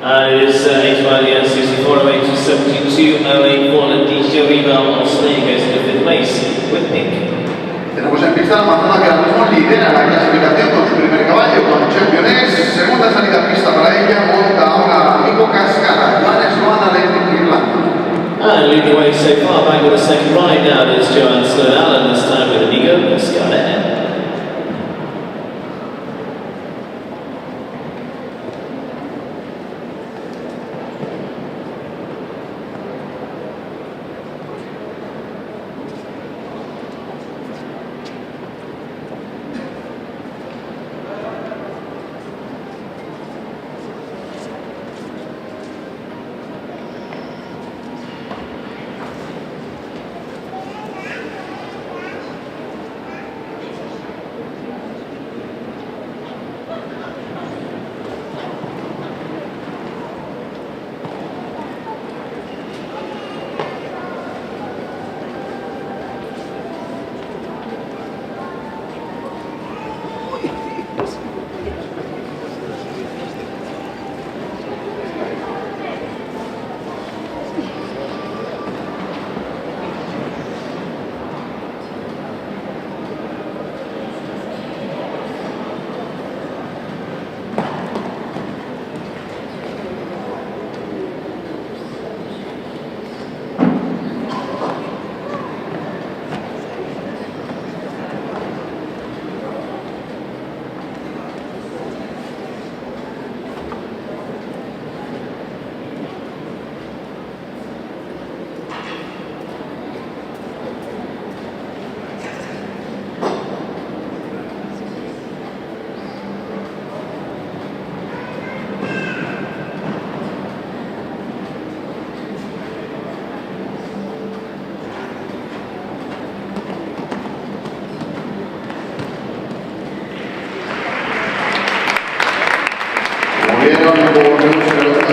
It is HYDN 6408 to 7208 for Leticia Rival Australia goes to fifth place with pink. Tenemos en pista la Amazona que ahora mismo lidera la clasificación con su primer caballo, con Championess. Segunda salida a pista para ella, monta ahora Amigo Cascada, Johannes Van Allen, Irlanda. And leading the way so far, back with a second ride now is Johan Sloan Allen, this time with Amigo Cascada.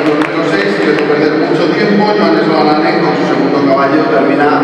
Número 6, sin perder mucho tiempo, Johannes Van Allen con su segundo caballo termina